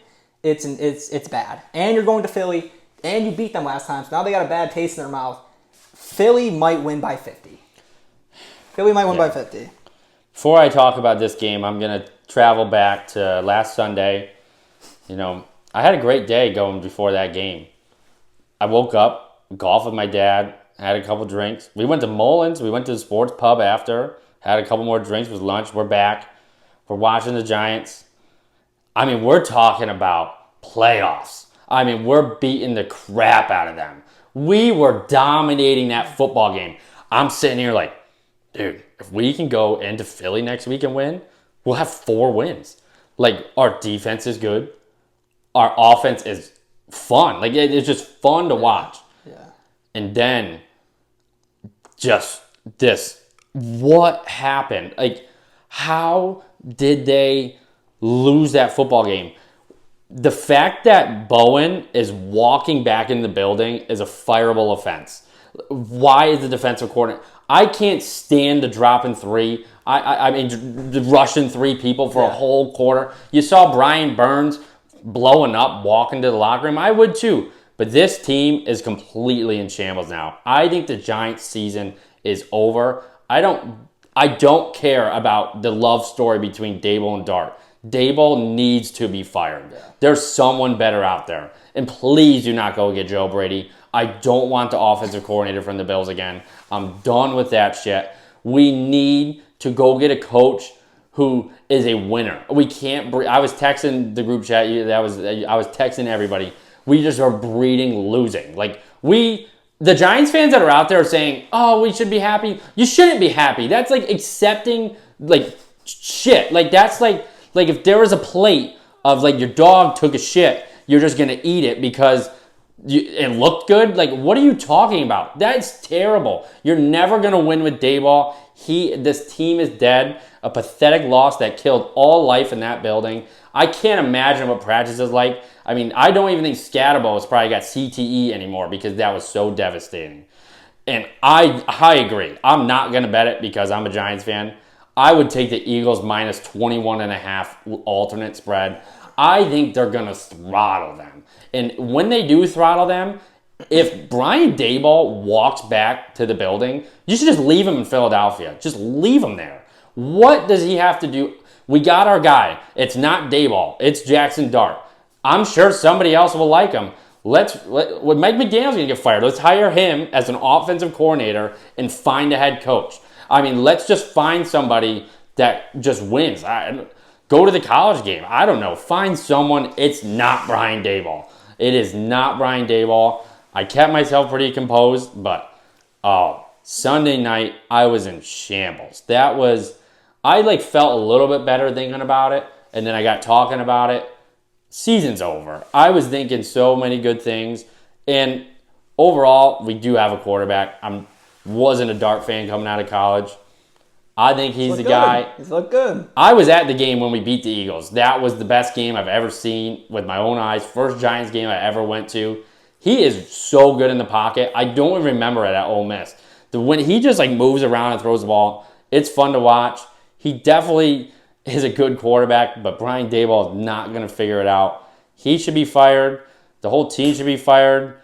It's bad. And you're going to Philly. And you beat them last time, so now they got a bad taste in their mouth. Philly might win by 50. By 50. Before I talk about this game, I'm going to travel back to last Sunday. You know, I had a great day going before that game. I woke up, golfed with my dad, had a couple drinks. We went to Mullins. We went to the sports pub after, had a couple more drinks with lunch. We're back. We're watching the Giants. I mean, we're talking about playoffs. I mean, we're beating the crap out of them. We were dominating that football game. I'm sitting here like, dude, if we can go into Philly next week and win, we'll have 4 wins. Like, our defense is good. Our offense is fun. Like, it's just fun to watch. Yeah. And then, just this, what happened? Like, how did they lose that football game? The fact that Bowen is walking back in the building is a fireable offense. Why is the defensive coordinator? I can't stand the dropping 3. I mean, rushing 3 people for a whole quarter. You saw Brian Burns blowing up, walking to the locker room. I would too. But this team is completely in shambles now. I think the Giants season is over. I don't care about the love story between Dable and Dart. Dable needs to be fired. Yeah. There's someone better out there. And please do not go get Joe Brady. I don't want the offensive coordinator from the Bills again. I'm done with that shit. We need to go get a coach who is a winner. We can't I was texting the group chat. I was texting everybody. We just are breeding losing. Like, the Giants fans that are out there saying, oh, we should be happy. You shouldn't be happy. That's like accepting, like, shit. Like, that's like if there was a plate of, like, your dog took a shit, you're just going to eat it because it looked good? Like, what are you talking about? That's terrible. You're never going to win with Dayball. This team is dead. A pathetic loss that killed all life in that building. I can't imagine what practice is like. I mean, I don't even think Scatterbo has probably got CTE anymore because that was so devastating. And I agree. I'm not going to bet it because I'm a Giants fan. I would take the Eagles minus 21.5 alternate spread. I think they're going to throttle them. And when they do throttle them, if Brian Daboll walks back to the building, you should just leave him in Philadelphia. Just leave him there. What does he have to do? We got our guy. It's not Daboll. It's Jackson Dart. I'm sure somebody else will like him. Mike McDaniel's going to get fired. Let's hire him as an offensive coordinator and find a head coach. I mean, let's just find somebody that just wins. Go to the college game. I don't know. Find someone. It's not Brian Daboll. It is not Brian Daboll. I kept myself pretty composed, but Sunday night, I was in shambles. I felt a little bit better thinking about it, and then I got talking about it. Season's over. I was thinking so many good things, and overall, we do have a quarterback. Wasn't a Dart fan coming out of college. I think he's the guy. He's looked good. I was at the game when we beat the Eagles. That was the best game I've ever seen with my own eyes. First Giants game I ever went to. He is so good in the pocket. I don't even remember it at Ole Miss. When he just like moves around and throws the ball, it's fun to watch. He definitely is a good quarterback, but Brian Daboll is not going to figure it out. He should be fired. The whole team should be fired.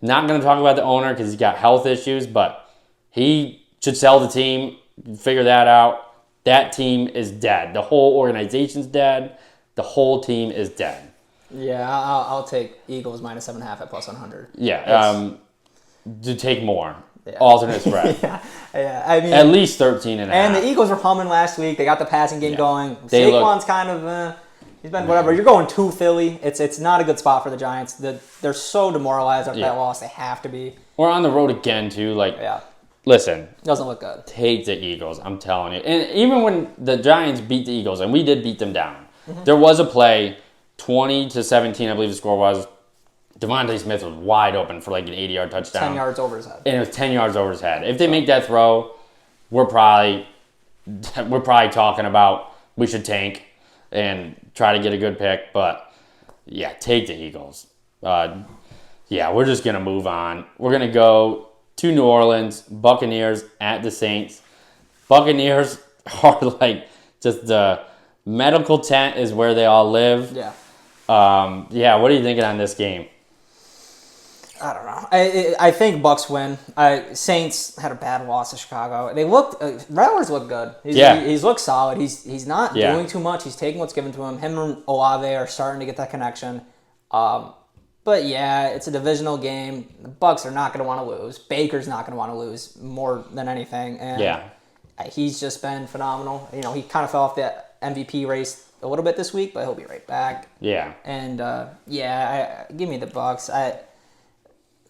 Not going to talk about the owner because he's got health issues, but he should sell the team. Figure that out. That team is dead. The whole organization's dead. The whole team is dead. Yeah, I'll take Eagles minus 7.5 at plus 100. Yeah, to take more. Yeah. Alternate spread. yeah. I mean, at least 13 and a half. And the Eagles were humming last week. They got the passing game going. Saquon's kind of he's been whatever. You're going to Philly. It's not a good spot for the Giants. They're so demoralized after that loss. They have to be. We're on the road again too. Listen, doesn't look good. Take the Eagles. I'm telling you. And even when the Giants beat the Eagles, and we did beat them down, there was a play, 20-17, I believe the score was. Devontae Smith was wide open for like an 80-yard touchdown. 10 yards over his head. And it was 10 yards over his head. If they make that throw, we're probably talking about we should tank and try to get a good pick. But, yeah, take the Eagles. We're just going to move on. We're going to go to New Orleans, Buccaneers at the Saints. Buccaneers are like just the medical tent is where they all live. Yeah. What are you thinking on this game? I don't know. I think Bucs win. Saints had a bad loss to Chicago. They looked Rattlers look good. He's looked solid. He's not doing too much. He's taking what's given to him. Him and Olave are starting to get that connection. But yeah, it's a divisional game. The Bucs are not going to want to lose. Baker's not going to want to lose more than anything. And he's just been phenomenal. You know, he kind of fell off the MVP race a little bit this week, but he'll be right back. Yeah. And give me the Bucs.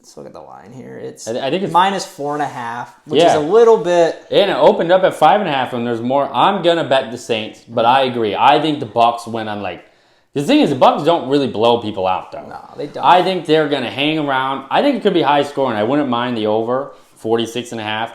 Let's look at the line here. I think it's minus 4.5, which is a little bit. And it opened up at 5.5, and there's more. I'm gonna bet the Saints, but I agree. I think the Bucs win on the thing is the Bucs don't really blow people out though. No, they don't. I think they're gonna hang around. I think it could be high scoring. I wouldn't mind the over 46.5.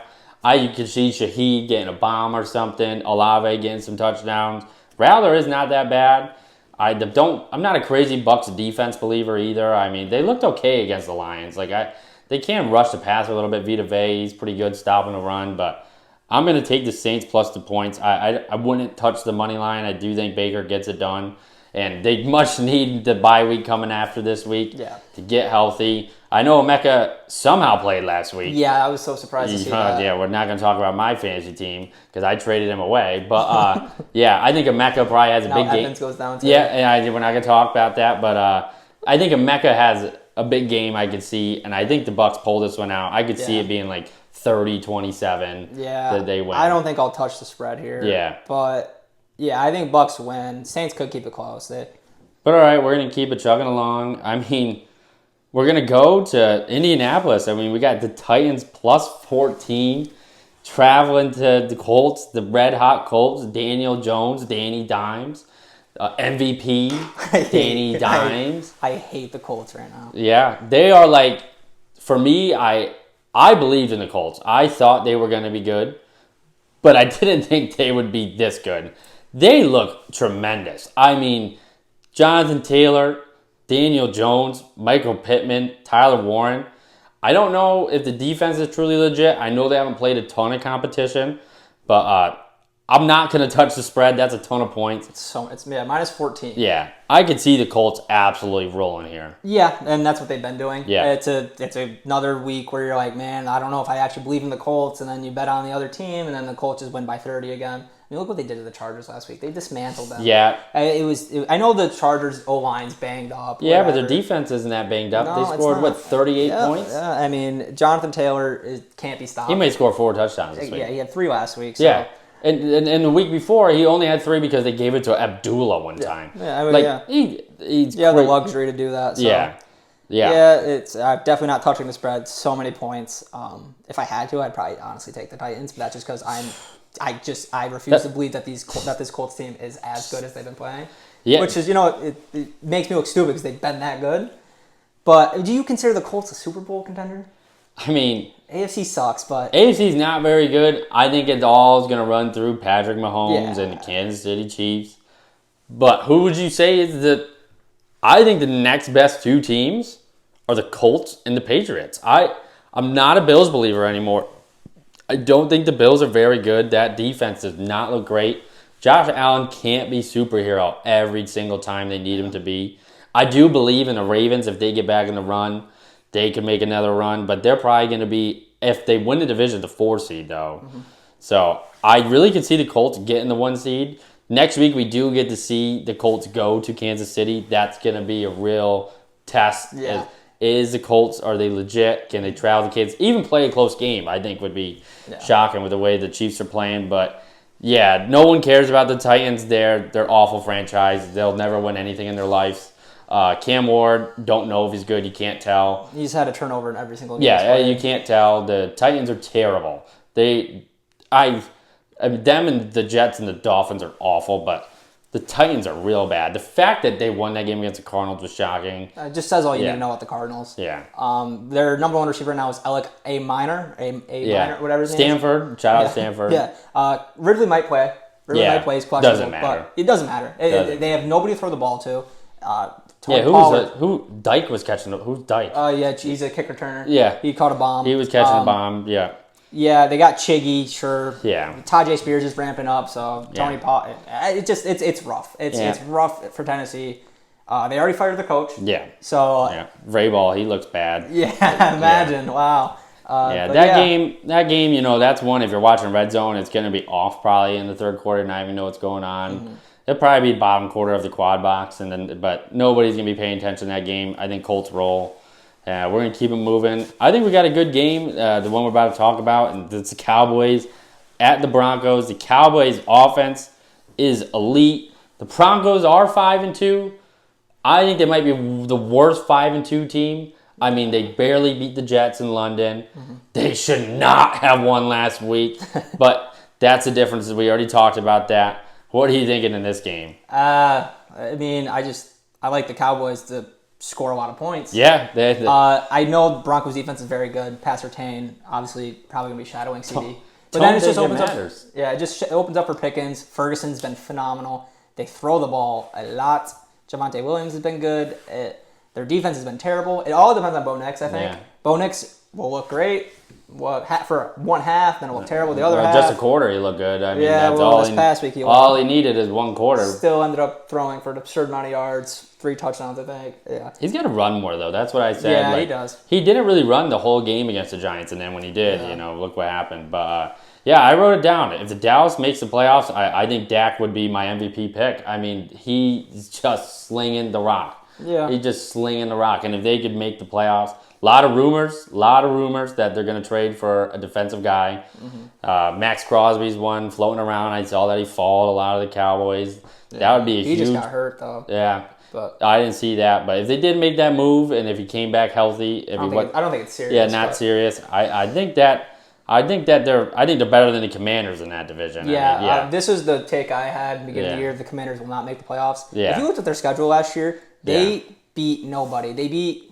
You could see Shaheed getting a bomb or something. Olave getting some touchdowns. Rattler is not that bad. I'm not a crazy Bucs defense believer either. I mean, they looked okay against the Lions. They can rush the pass a little bit. Vita Vea, he's pretty good stopping the run, but I'm going to take the Saints plus the points. I wouldn't touch the money line. I do think Baker gets it done, and they much need the bye week coming after this week to get healthy. I know Emeka somehow played last week. Yeah, I was so surprised to see that. Yeah, we're not going to talk about my fantasy team because I traded him away. But, I think Emeka probably has a big game. Evans goes down too. Yeah, and we're not going to talk about that. But I think Emeka has a big game I could see, and I think the Bucs pull this one out. I could see it being 30-27 that they win. I don't think I'll touch the spread here. Yeah. But, I think Bucs win. Saints could keep it close. But, all right, we're going to keep it chugging along. I mean, we're going to go to Indianapolis. I mean, we got the Titans plus 14 traveling to the Colts, the red-hot Colts, Daniel Jones, Danny Dimes, MVP, Danny Dimes. I hate the Colts right now. Yeah, they are for me, I believed in the Colts. I thought they were going to be good, but I didn't think they would be this good. They look tremendous. I mean, Jonathan Taylor, Daniel Jones, Michael Pittman, Tyler Warren. I don't know if the defense is truly legit. I know they haven't played a ton of competition, but I'm not going to touch the spread. That's a ton of points. It's minus 14. Yeah, I could see the Colts absolutely rolling here. Yeah, and that's what they've been doing. Yeah, it's another week where you're like, man, I don't know if I actually believe in the Colts, and then you bet on the other team, and then the Colts just win by 30 again. I mean, look what they did to the Chargers last week. They dismantled them. Yeah. I know the Chargers O-line's banged up. Yeah, but their defense isn't that banged up. No, they scored, 38 points? Yeah, I mean, Jonathan Taylor can't be stopped. He may score 4 touchdowns this week. Yeah, he had 3 last week. So. Yeah. And the week before, he only had 3 because they gave it to Abdullah one time. Yeah, I mean, he's the luxury to do that. So. Yeah. It's definitely not touching the spread. So many points. If I had to, I'd probably honestly take the Titans, but that's just because I refuse to believe that this Colts team is as good as they've been playing. Yeah. Which is, it makes me look stupid because they've been that good. But do you consider the Colts a Super Bowl contender? I mean, AFC sucks, but AFC's not very good. I think it all is going to run through Patrick Mahomes and the Kansas City Chiefs. But who would you say is the... I think the next best two teams are the Colts and the Patriots. I'm not a Bills believer anymore. I don't think the Bills are very good. That defense does not look great. Josh Allen can't be superhero every single time they need him to be. I do believe in the Ravens. If they get back in the run, they could make another run. But they're probably going to be, if they win the division, the 4 seed, though. Mm-hmm. So I really could see the Colts getting the 1 seed. Next week, we do get to see the Colts go to Kansas City. That's going to be a real test. Yeah. Is the Colts, are they legit? Can they travel the kids? Even play a close game, I think, would be shocking with the way the Chiefs are playing. But, yeah, no one cares about the Titans. They're awful franchise. They'll never win anything in their lives. Cam Ward, don't know if he's good. You can't tell. He's had a turnover in every single game. Yeah, you can't tell. The Titans are terrible. I mean, them and the Jets and the Dolphins are awful, but the Titans are real bad. The fact that they won that game against the Cardinals was shocking. It just says all you need to know about the Cardinals. Yeah. Their number 1 receiver now is Alec A. Minor, Minor, whatever his name is. Stanford, shout out Stanford. Yeah. Ridley might play. Ridley might play. He's questionable. Doesn't matter. But it doesn't matter. They have nobody to throw the ball to. Who Dyke was catching? Who's Dyke? He's a kick returner. Yeah. He caught a bomb. He was catching a bomb, yeah. Yeah, they got Chiggy, sure. Yeah. Tajay Spears is ramping up, so Tony Paul. It's rough. It's rough for Tennessee. They already fired the coach. Yeah. So Ray Ball, he looks bad. Yeah, imagine. Wow. Game, that's one. If you're watching Red Zone, it's going to be off probably in the third quarter, not even know what's going on. Mm-hmm. It'll probably be bottom quarter of the quad box, but nobody's going to be paying attention to that game. I think Colts roll. We're going to keep it moving. I think we got a good game, the one we're about to talk about, and it's the Cowboys at the Broncos. The Cowboys' offense is elite. The Broncos are 5-2. I think they might be the worst 5-2 team. I mean, they barely beat the Jets in London. Mm-hmm. They should not have won last week, but that's the difference. We already talked about that. What are you thinking in this game? I like the Cowboys to score a lot of points. Yeah. I know Broncos defense is very good. Pass retain, obviously probably going to be shadowing CD. But then it just opens up. Yeah, it just opens up for Pickens. Ferguson's been phenomenal. They throw the ball a lot. Javonte Williams has been good. Their defense has been terrible. It all depends on Bo Nix, I think. Yeah. Bo Nix will look great for one half, then it'll look terrible the other half. Just a quarter, he looked good. I mean, that's past week all he needed is one quarter. Still ended up throwing for an absurd amount of yards, 3 touchdowns, I think. Yeah. He's got to run more, though. That's what I said. Yeah, he does. He didn't really run the whole game against the Giants, and then when he did, look what happened. But, I wrote it down. If the Dallas makes the playoffs, I think Dak would be my MVP pick. I mean, he's just slinging the rock. Yeah. He's just slinging the rock. And if they could make the playoffs, a lot of rumors that they're going to trade for a defensive guy. Mm-hmm. Max Crosby's one floating around. I saw that he followed a lot of the Cowboys. Yeah. That would be He just got hurt, though. Yeah. But I didn't see that. But if they did make that move and if he came back healthy. I don't think it's serious. Yeah, not serious. I think they're better than the Commanders in that division. Yeah, this is the take I had at the beginning of the year. The Commanders will not make the playoffs. Yeah. If you looked at their schedule last year, they beat nobody. They beat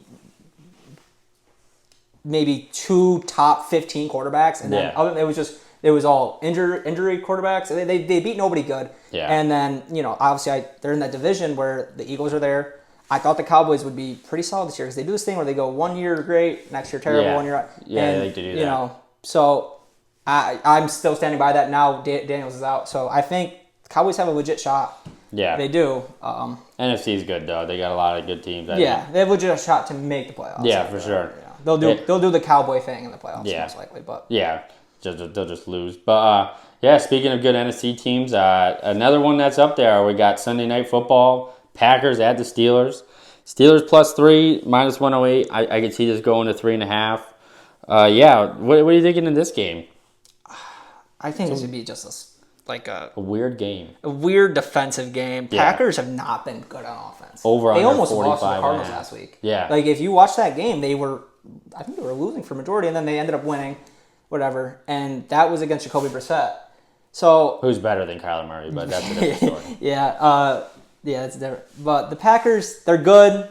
maybe 2 top 15 quarterbacks, and then it was all injury quarterbacks. They beat nobody good. Yeah. And then obviously they're in that division where the Eagles are there. I thought the Cowboys would be pretty solid this year because they do this thing where they go 1 year great, next year terrible, 1 year. Yeah, they like to do that. So I'm still standing by that. Now Daniels is out, so I think the Cowboys have a legit shot. Yeah, they do. NFC is good though. They got a lot of good teams. They have a legit shot to make the playoffs. Yeah, for sure. They'll do the Cowboy thing in the playoffs most likely, but they'll just lose. But speaking of good NFC teams, another one that's up there. We got Sunday Night Football. Packers at the Steelers. Steelers +3, -108. I could see this going to 3.5. What are you thinking in this game? I think this would be just a weird game. A weird defensive game. Packers have not been good on offense. They almost lost to the Cardinals last week. Yeah. If you watch that game, I think they were losing for majority, and then they ended up winning, whatever. And that was against Jacoby Brissett. So who's better than Kyler Murray? But that's a different story. That's different. But the Packers, they're good.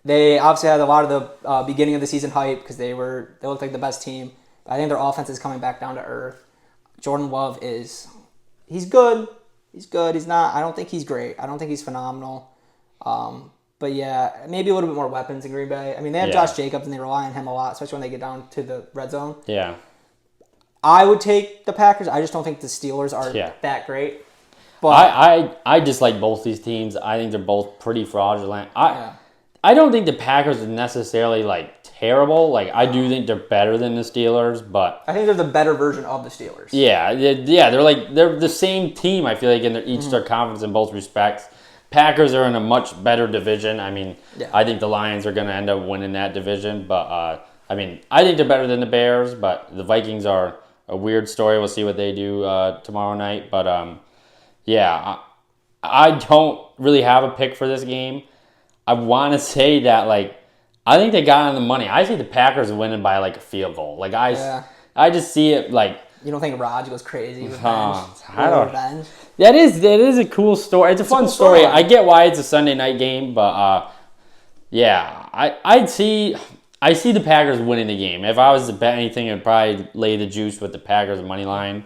They obviously had a lot of the beginning of the season hype because they looked like the best team. But I think their offense is coming back down to earth. Jordan Love he's good. He's good. He's not. I don't think he's great. I don't think he's phenomenal. But yeah, maybe a little bit more weapons in Green Bay. I mean, they have Josh Jacobs and they rely on him a lot, especially when they get down to the red zone. Yeah. I would take the Packers. I just don't think the Steelers are that great. But I dislike both these teams. I think they're both pretty fraudulent. I don't think the Packers are necessarily terrible. I do think they're better than the Steelers, but I think they're the better version of the Steelers. Yeah, they're the same team. I feel like in each their conference in both respects. Packers are in a much better division. I mean, I think the Lions are going to end up winning that division, but I think they're better than the Bears. But the Vikings are a weird story. We'll see what they do tomorrow night. But I don't really have a pick for this game. I want to say that I think they got on the money. I see the Packers winning by a field goal. I just see it You don't think Raj goes crazy with revenge? That is a cool story. It's a fun cool story. story. I get why it's a Sunday night game, but I see the Packers winning the game. If I was to bet anything, I'd probably lay the juice with the Packers money line.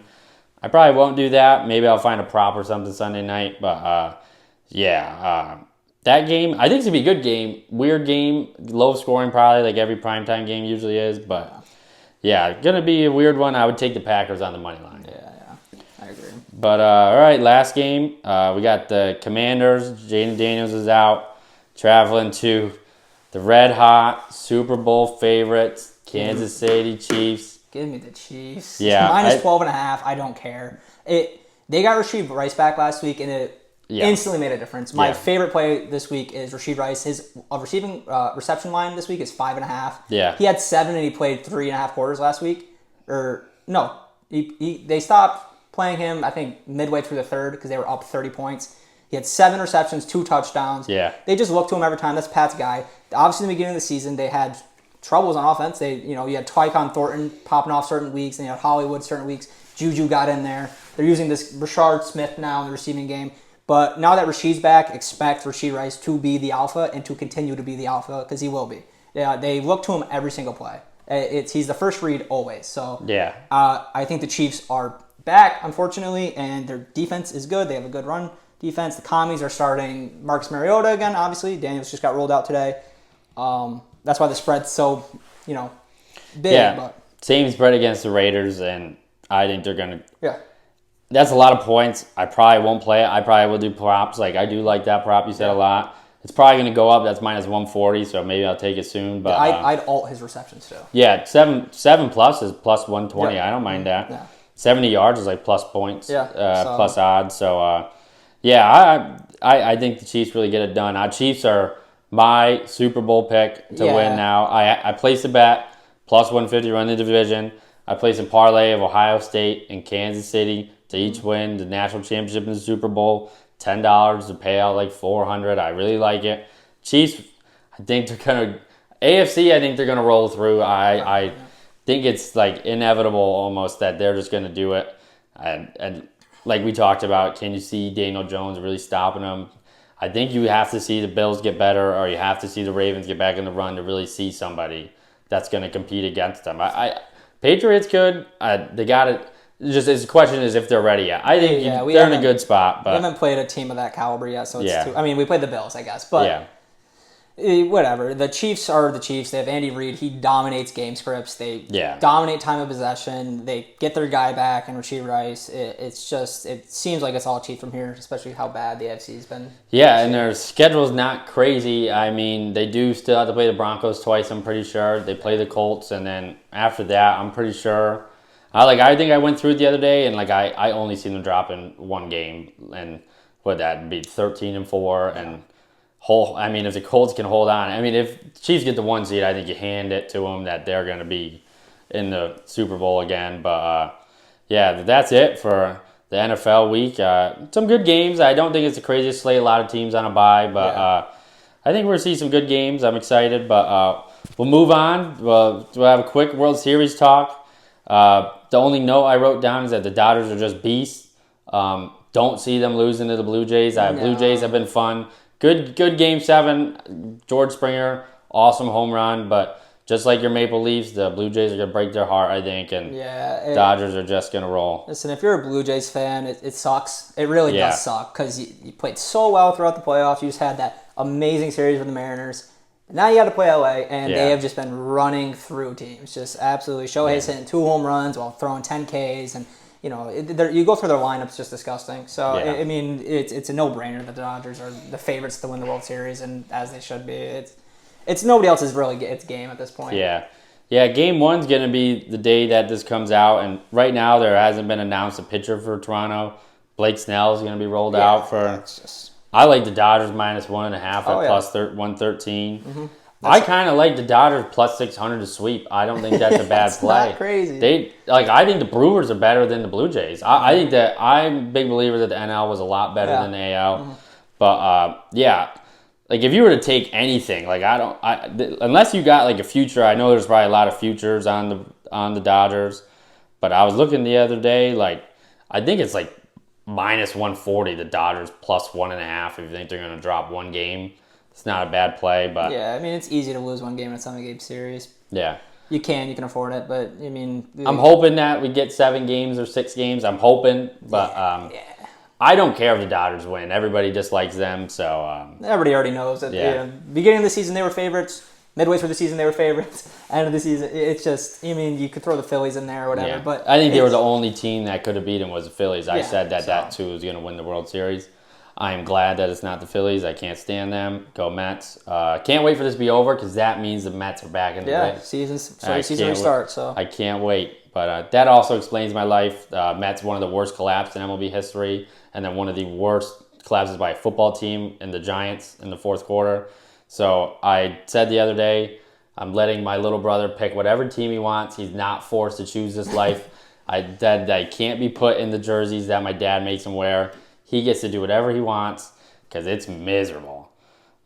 I probably won't do that. Maybe I'll find a prop or something Sunday night, but that game, I think it's going to be a good game. Weird game, low scoring probably, like every primetime game usually is, but going to be a weird one. I would take the Packers on the money line. Yeah, I agree. But, all right, last game. We got the Commanders. Jaden Daniels is out, traveling to the red-hot Super Bowl favorites, Kansas City Chiefs. Give me the Chiefs. Yeah. Minus 12.5. I don't care. They got Rashid Rice back last week, and it instantly made a difference. My favorite play this week is Rashid Rice. His receiving reception line this week is 5.5. Yeah. He had 7 and he played 3.5 quarters last week. They stopped playing him, I think, midway through the third because they were up 30 points. He had 7 receptions, 2 touchdowns. Yeah. They just look to him every time. That's Pat's guy. Obviously, in the beginning of the season, they had troubles on offense. You had Tyquan Thornton popping off certain weeks, and you had Hollywood certain weeks. Juju got in there. They're using this Rashard Smith now in the receiving game. But now that Rashid's back, expect Rashid Rice to be the alpha and to continue to be the alpha because he will be. They look to him every single play. He's the first read always. So I think the Chiefs are back, unfortunately, and their defense is good. They have a good run defense. The Commies are starting Marcus Mariota again, obviously. Daniels just got rolled out today. That's why the spread's so, big. Yeah, but same spread against the Raiders, and I think they're going to... Yeah. That's a lot of points. I probably won't play it. I probably will do props. I do like that prop you said a lot. It's probably going to go up. That's minus 140, so maybe I'll take it soon. But I'd alt his receptions, too. Yeah, 7 plus is plus 120. Yeah. I don't mind that. Yeah. 70 yards is plus points, so. plus odds. So, I think the Chiefs really get it done. Chiefs are my Super Bowl pick to win now. I placed a bet, plus 150 run the division. I placed a parlay of Ohio State and Kansas City to each win the national championship in the Super Bowl. $10 to pay out $400. I really like it. Chiefs, I think they're gonna AFC. I think they're gonna roll through. I think it's inevitable almost that they're just gonna do it. And like we talked about, can you see Daniel Jones really stopping them? I think you have to see the Bills get better, or you have to see the Ravens get back in the run to really see somebody that's gonna compete against them. Patriots could. They got it. Just the question is if they're ready yet. I think they're in a good spot. But we haven't played a team of that caliber yet, so it's we played the Bills, I guess. But whatever. The Chiefs are the Chiefs. They have Andy Reid. He dominates game scripts. They dominate time of possession. They get their guy back and Rashid Rice. It seems like it's all Chiefs from here, especially how bad the AFC has been. Yeah, and their schedule's not crazy. I mean, they do still have to play the Broncos twice, I'm pretty sure. They play the Colts, and then after that, I'm pretty sure. I think I went through it the other day, and I only seen them drop in one game, and would that be 13-4 and if the Colts can hold on, if Chiefs get the 1 seed, I think you hand it to them that they're going to be in the Super Bowl again. But that's it for the NFL week. Some good games. I don't think it's the craziest slate. A lot of teams on a bye, but I think we're going to see some good games. I'm excited, but we'll move on. We'll have a quick World Series talk. The only note I wrote down is that the Dodgers are just beasts. Don't see them losing to the Blue Jays. Blue Jays have been fun. good Game 7. George Springer, awesome home run, but just like your Maple Leafs, the Blue Jays are going to break their heart, I think, and Dodgers are just going to roll. Listen, if you're a Blue Jays fan, it sucks. It really Yeah. does suck because you played so well throughout the playoffs. You just had that amazing series with the Mariners. Now you got to play LA, and they have just been running through teams. Just absolutely. Shohei's hitting 2 home runs while throwing 10 Ks, and you go through their lineups, just disgusting. So I mean, it's a no-brainer that the Dodgers are the favorites to win the World Series, and as they should be. It's nobody else's it's game at this point. Yeah. Game 1's going to be the day that this comes out, and right now there hasn't been announced a pitcher for Toronto. Blake Snell is going to be rolled out for. I like the Dodgers -1.5 at plus 113. Mm-hmm. I kind of like the Dodgers plus 600 to sweep. I don't think that's a bad play. Not crazy. I think the Brewers are better than the Blue Jays. I think that I'm a big believer that the NL was a lot better than the AL. Mm-hmm. But like if you were to take anything, like unless you got like a future, I know there's probably a lot of futures on the Dodgers, but I was looking the other day, like I think it's like -140, the Dodgers plus 1.5 if you think they're going to drop one game. It's not a bad play, but yeah, I mean it's easy to lose one game in a 7-game series. Yeah, you can afford it, but I mean, I'm hoping that we get 7 games or 6 games. I'm hoping, but I don't care if the Dodgers win. Everybody dislikes them, so everybody already knows that. Beginning of the season they were favorites. Midway through the season they were favorites. End of the season, it's just. I mean, you could throw the Phillies in there or whatever, but I think they were the only team that could have beat them was the Phillies. I said that too was going to win the World Series. I am glad that it's not the Phillies. I can't stand them. Go Mets. Can't wait for this to be over because that means the Mets are back in the race. Season restart. So I can't wait. But that also explains my life. Mets, one of the worst collapses in MLB history, and then one of the worst collapses by a football team in the Giants in the fourth quarter. So I said the other day, I'm letting my little brother pick whatever team he wants. He's not forced to choose this life. I said that he can't be put in the jerseys that my dad makes him wear. He gets to do whatever he wants because it's miserable.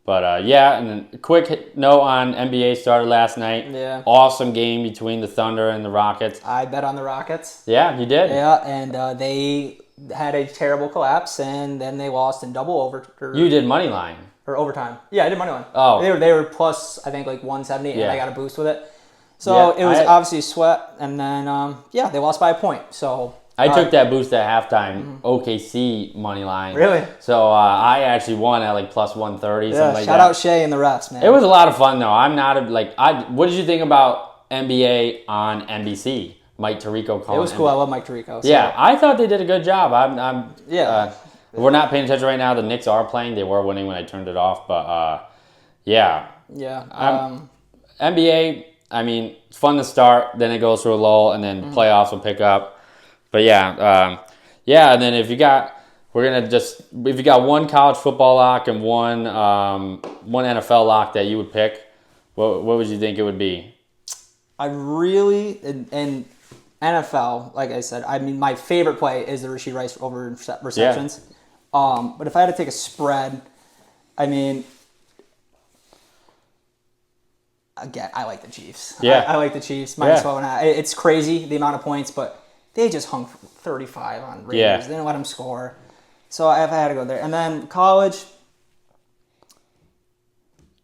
But, and then a quick note on NBA started last night. Yeah. Awesome game between the Thunder and the Rockets. I bet on the Rockets. Yeah, you did? Yeah, and they had a terrible collapse, and then they lost in double overtime. You did money line. Or overtime. Yeah, I did money line. Oh. They were plus, I think, like 170, and I got a boost with it. So it was obviously sweat, and then, they lost by a point. So I took that boost at halftime, OKC money line. Really? So I actually won at like plus 130, something like that. Shout out Shea and the refs, man. It was a lot of fun, though. I'm not what did you think about NBA on NBC? Mike Tirico calling. It was cool. I love Mike Tirico. So. Yeah, I thought they did a good job. We're not paying attention right now. The Knicks are playing. They were winning when I turned it off, but Yeah. NBA, I mean, it's fun to start, then it goes through a lull, and then playoffs will pick up. But and then if you got one college football lock and one NFL lock that you would pick, what would you think it would be? I really and NFL, like I said, I mean my favorite play is the Rashee Rice over receptions. Yeah. But if I had to take a spread, I mean, again, I like the Chiefs. Yeah. I like the Chiefs. -12.5. It's crazy the amount of points, but they just hung 35 on Raiders. Yeah. They didn't let them score. So if I had to go there. And then college.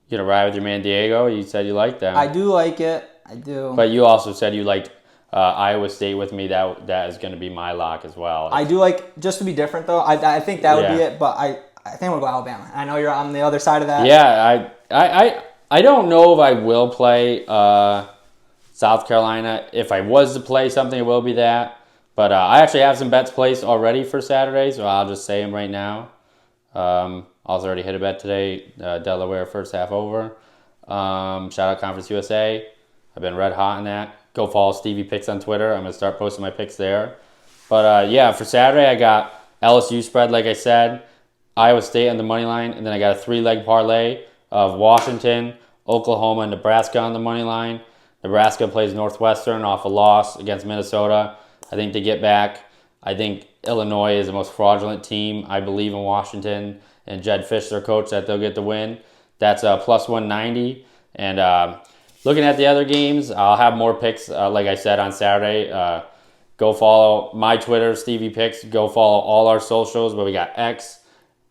You gonna ride with your man Diego? You said you liked them. I do like it. I do. But you also said you liked Iowa State with me. That is going to be my lock as well. I do like, just to be different though, I think that would be it. But I think I'm going to go Alabama. I know you're on the other side of that. Yeah, I don't know if I will play South Carolina. If I was to play something, it will be that. But I actually have some bets placed already for Saturday, so I'll just say them right now. Also already hit a bet today, Delaware first half over. Shout out Conference USA. I've been red hot in that. Go follow Stevie Picks on Twitter. I'm going to start posting my picks there. But for Saturday, I got LSU spread, like I said. Iowa State on the money line. And then I got a 3-leg parlay of Washington, Oklahoma, and Nebraska on the money line. Nebraska plays Northwestern off a loss against Minnesota. I think they get back. I think Illinois is the most fraudulent team. I believe in Washington and Jed Fish, their coach, that they'll get the win. That's plus 190. And looking at the other games, I'll have more picks, like I said, on Saturday. Go follow my Twitter, Stevie Picks. Go follow all our socials, but we got X,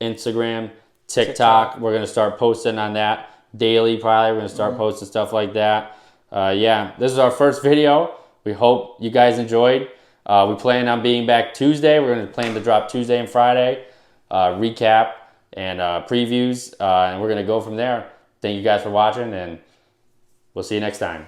Instagram, TikTok. We're going to start posting on that daily probably. We're going to start posting stuff like that. Yeah, this is our first video. We hope you guys enjoyed. We plan on being back Tuesday. We're going to plan to drop Tuesday and Friday. Recap and previews. And we're going to go from there. Thank you guys for watching, and we'll see you next time.